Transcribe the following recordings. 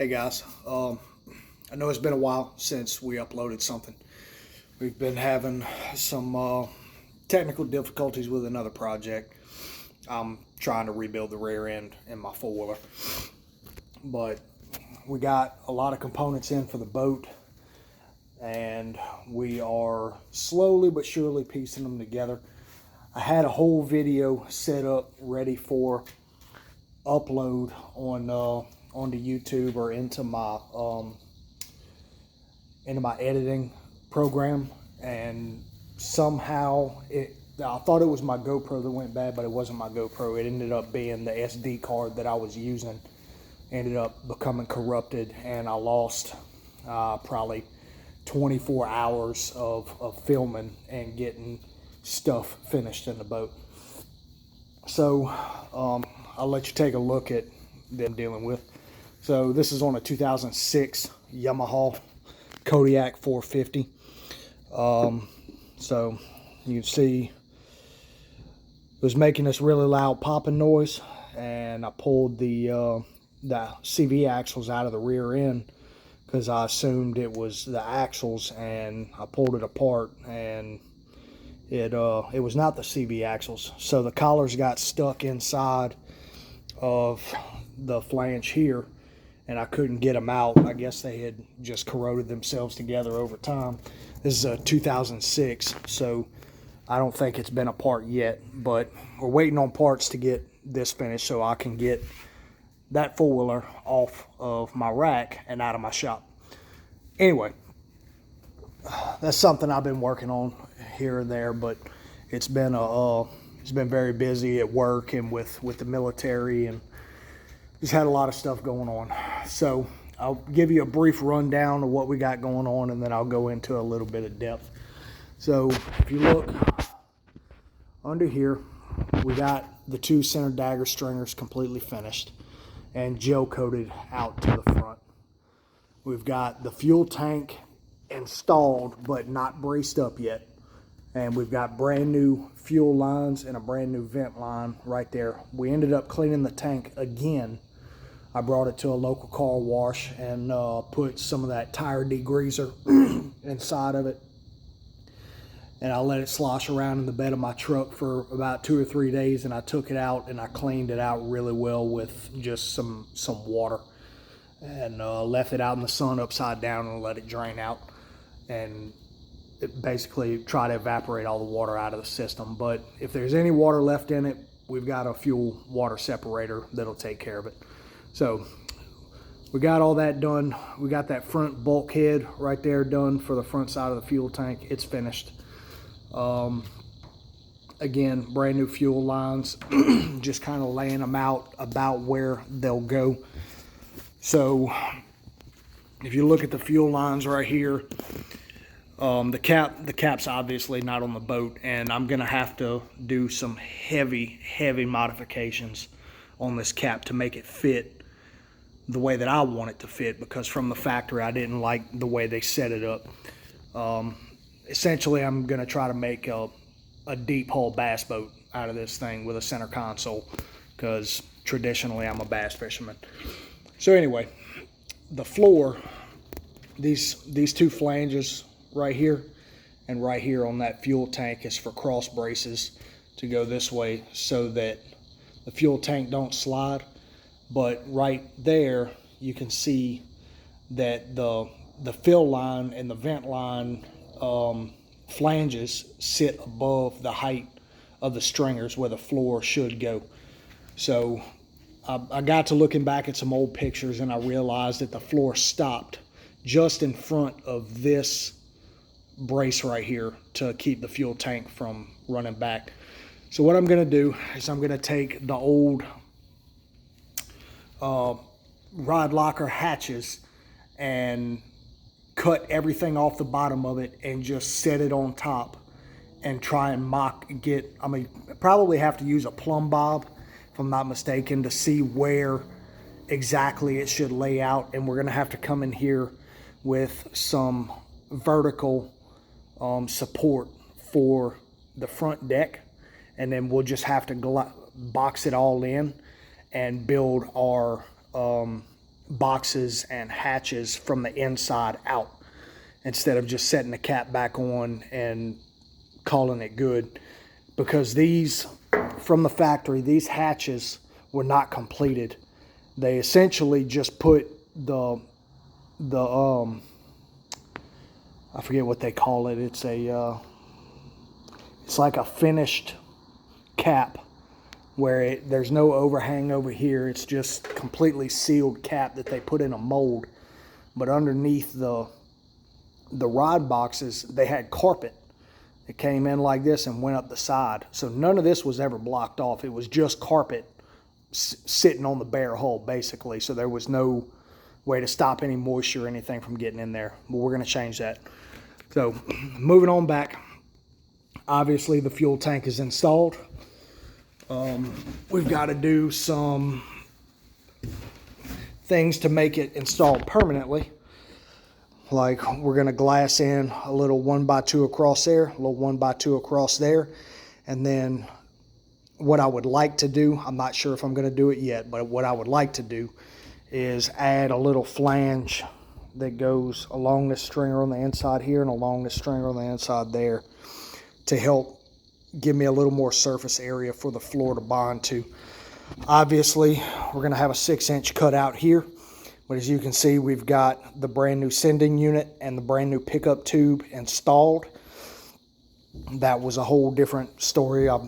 Hey guys, I know it's been a while since we uploaded something. We've been having some technical difficulties with another project. I'm trying to rebuild the rear end in my four-wheeler, but we got a lot of components in for the boat, and we are slowly but surely piecing them together. I had a whole video set up ready for upload on onto YouTube or into my editing program, and somehow I thought it was my GoPro that went bad, but it wasn't my GoPro. It ended up being the SD card that I was using ended up becoming corrupted, and I lost probably 24 hours of filming and getting stuff finished in the boat. So I'll let you take a look at them dealing with. So this is on a 2006 Yamaha Kodiak 450. So you can see it was making this really loud popping noise, and I pulled the CV axles out of the rear end because I assumed it was the axles, and I pulled it apart, and it was not the CV axles. So the collars got stuck inside of the flange here, and I couldn't get them out. I guess they had just corroded themselves together over time. This is a 2006, so I don't think it's been apart yet, but we're waiting on parts to get this finished so I can get that four-wheeler off of my rack and out of my shop. Anyway, that's something I've been working on here and there, but it's been very busy at work and with the military, and just had a lot of stuff going on. So I'll give you a brief rundown of what we got going on, and then I'll go into a little bit of depth. So if you look under here, we got the two center dagger stringers completely finished and gel coated out to the front. We've got the fuel tank installed but not braced up yet, and we've got brand new fuel lines and a brand new vent line right there. We ended up cleaning the tank again. I brought it to a local car wash and put some of that tire degreaser inside of it, and I let it slosh around in the bed of my truck for about 2 or 3 days, and I took it out and I cleaned it out really well with just some water, and left it out in the sun upside down and let it drain out, and it basically try to evaporate all the water out of the system. But if there's any water left in it, we've got a fuel water separator that'll take care of it. So we got all that done. We got that front bulkhead right there done for the front side of the fuel tank. It's finished. Again, brand new fuel lines, just kind of laying them out about where they'll go. So if you look at the fuel lines right here, the cap's obviously not on the boat, and I'm gonna have to do some heavy modifications on this cap to make it fit the way that I want it to fit, because from the factory I didn't like the way they set it up. Essentially, I'm gonna try to make a deep hull bass boat out of this thing with a center console, because traditionally I'm a bass fisherman. So anyway, the floor, these two flanges right here and right here on that fuel tank is for cross braces to go this way so that the fuel tank don't slide. But right there you can see that the fill line and the vent line flanges sit above the height of the stringers where the floor should go. So I got to looking back at some old pictures, and I realized that the floor stopped just in front of this brace right here to keep the fuel tank from running back. So what I'm going to do is I'm going to take the old rod locker hatches and cut everything off the bottom of it and just set it on top and try and probably have to use a plumb bob, if I'm not mistaken, to see where exactly it should lay out. And we're gonna have to come in here with some vertical support for the front deck, and then we'll just have to box it all in and build our boxes and hatches from the inside out, instead of just setting the cap back on and calling it good. Because these, from the factory, these hatches were not completed. They essentially just put the I forget what they call it. It's like a finished cap where there's no overhang over here. It's just completely sealed cap that they put in a mold. But underneath the rod boxes, they had carpet. It came in like this and went up the side. So none of this was ever blocked off. It was just carpet sitting on the bare hull, basically. So there was no way to stop any moisture or anything from getting in there. But we're going to change that. So moving on back, obviously the fuel tank is installed. We've got to do some things to make it installed permanently. Like, we're going to glass in a little 1x2 across there, a little 1x2 across there. And then what I would like to do, I'm not sure if I'm going to do it yet, but what I would like to do is add a little flange that goes along this stringer on the inside here and along this stringer on the inside there to help give me a little more surface area for the floor to bond to. Obviously, we're going to have a 6-inch cutout here. But as you can see, we've got the brand new sending unit and the brand new pickup tube installed. That was a whole different story. I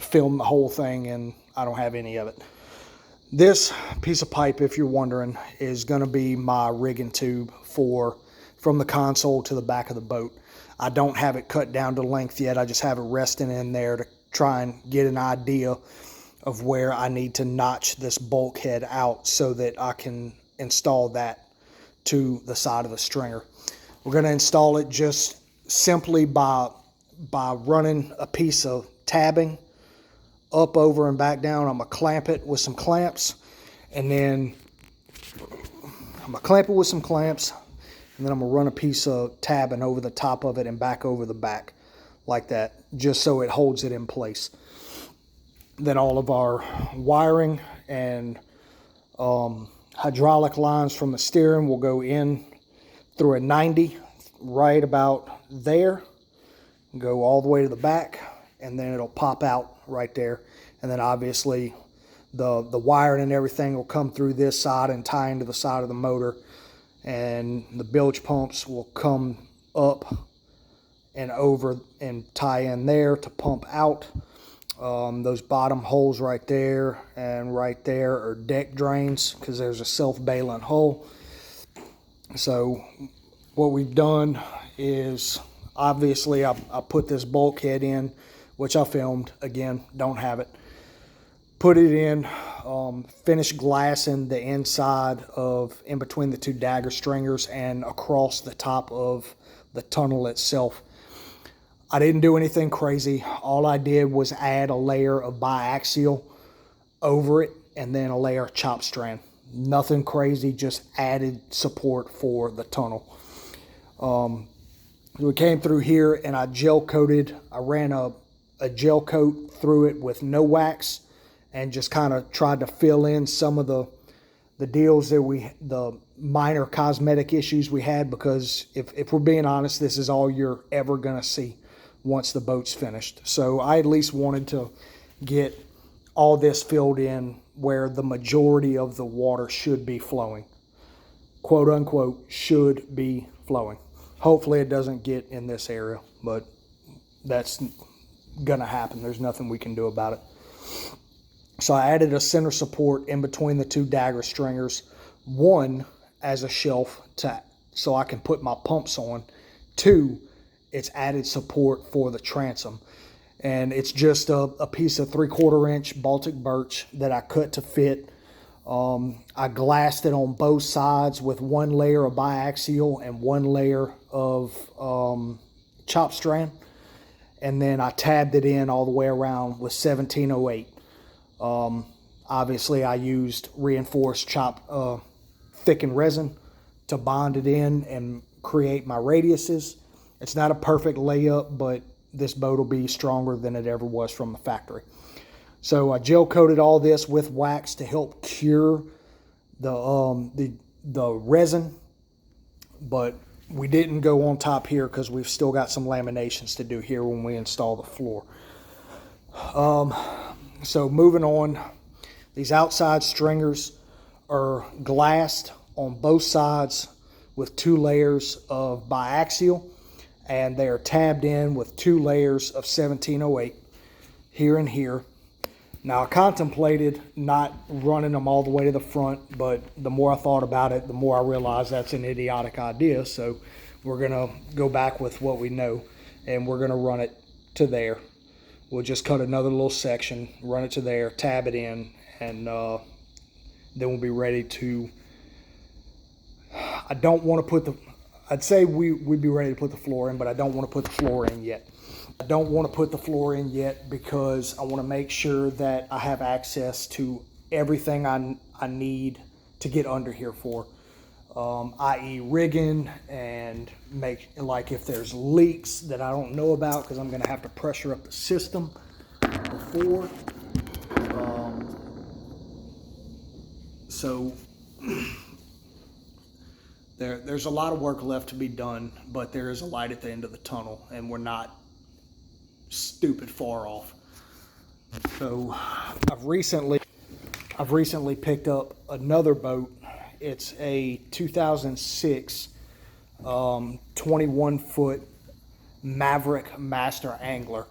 filmed the whole thing and I don't have any of it. This piece of pipe, if you're wondering, is going to be my rigging tube from the console to the back of the boat. I don't have it cut down to length yet. I just have it resting in there to try and get an idea of where I need to notch this bulkhead out so that I can install that to the side of the stringer. We're going to install it just simply by running a piece of tabbing up, over, and back down. I'm going to clamp it with some clamps, and then I'm going to clamp it with some clamps, and then I'm going to run a piece of tabbing over the top of it and back over the back like that, just so it holds it in place. Then all of our wiring and hydraulic lines from the steering will go in through a 90 right about there, go all the way to the back, and then it'll pop out right there. And then obviously the wiring and everything will come through this side and tie into the side of the motor, and the bilge pumps will come up and over and tie in there to pump out. Those bottom holes right there and right there are deck drains because there's a self-bailing hull. So what we've done is, obviously I put this bulkhead in, which I filmed, again, don't have it. Put it in, finished glassing the inside of in between the two dagger stringers and across the top of the tunnel itself. I didn't do anything crazy. All I did was add a layer of biaxial over it and then a layer of chop strand. Nothing crazy, just added support for the tunnel. We came through here and I gel coated. I ran a gel coat through it with no wax and just kind of tried to fill in some of the deals that the minor cosmetic issues we had, because if we're being honest, this is all you're ever gonna see once the boat's finished. So I at least wanted to get all this filled in where the majority of the water should be flowing. Quote unquote, should be flowing. Hopefully it doesn't get in this area, but that's gonna happen. There's nothing we can do about it. So I added a center support in between the two dagger stringers, one as a shelf so I can put my pumps on, two, it's added support for the transom. And it's just a piece of 3/4 inch Baltic birch that I cut to fit. I glassed it on both sides with one layer of biaxial and one layer of chop strand. And then I tabbed it in all the way around with 1708. Obviously I used reinforced thickened resin to bond it in and create my radiuses. It's not a perfect layup, but this boat will be stronger than it ever was from the factory. So I gel coated all this with wax to help cure the resin, but we didn't go on top here because we've still got some laminations to do here when we install the floor. So moving on, these outside stringers are glassed on both sides with 2 layers of biaxial, and they are tabbed in with 2 layers of 1708 here and here. Now I contemplated not running them all the way to the front, but the more I thought about it, the more I realized that's an idiotic idea. So we're gonna go back with what we know, and we're gonna run it to there. We'll just cut another little section, run it to there, tab it in, and then we'll be ready to, I don't want to put the, I'd say we'd be ready to put the floor in, but I don't want to put the floor in yet. I don't want to put the floor in yet because I want to make sure that I have access to everything I need to get under here for, i.e. rigging, and make, like, if there's leaks that I don't know about, because I'm going to have to pressure up the system before. So there's a lot of work left to be done, but there is a light at the end of the tunnel, and we're not stupid far off. So I've recently picked up another boat. It's a 2006 21-foot Maverick Master Angler,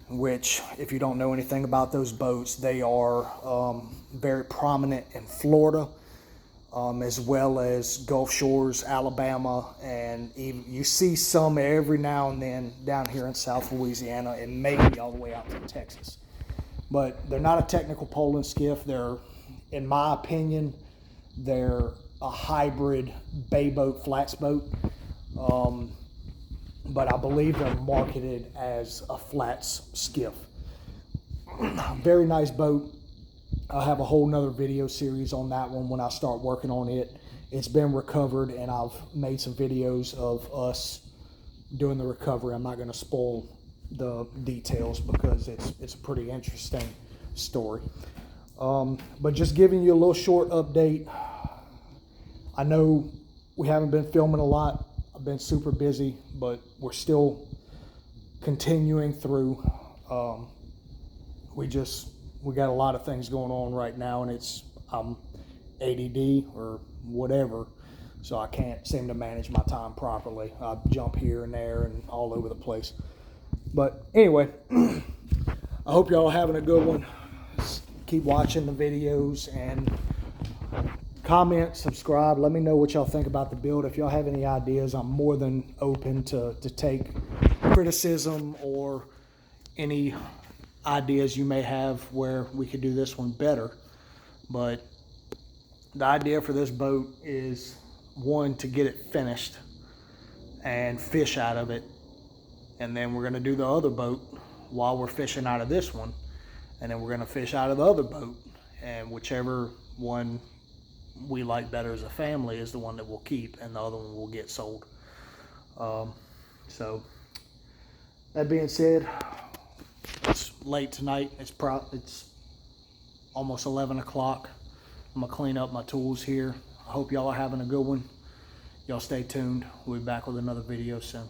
which, if you don't know anything about those boats, they are very prominent in Florida, as well as Gulf Shores, Alabama, and even, you see some every now and then down here in South Louisiana, and maybe all the way out to Texas. But they're not a technical poling skiff. They're, in my opinion, they're a hybrid bay boat, flats boat. But I believe they're marketed as a flats skiff. Very nice boat. I'll have a whole nother video series on that one when I start working on it. It's been recovered, and I've made some videos of us doing the recovery. I'm not going to spoil the details because it's a pretty interesting story. But just giving you a little short update. I know we haven't been filming a lot. I've been super busy, but we're still continuing through. We got a lot of things going on right now, and I'm ADD or whatever, so I can't seem to manage my time properly. I jump here and there and all over the place. But anyway, I hope y'all are having a good one. Keep watching the videos and comment, subscribe. Let me know what y'all think about the build. If y'all have any ideas, I'm more than open to take criticism or any ideas you may have where we could do this one better. But the idea for this boat is, one, to get it finished and fish out of it, and then we're going to do the other boat while we're fishing out of this one, and then we're going to fish out of the other boat, and whichever one we like better as a family is the one that we'll keep, and the other one will get sold. So that being said, it's late tonight. It's almost 11 o'clock. I'm gonna clean up my tools here. I hope y'all are having a good one. Y'all stay tuned. We'll be back with another video soon.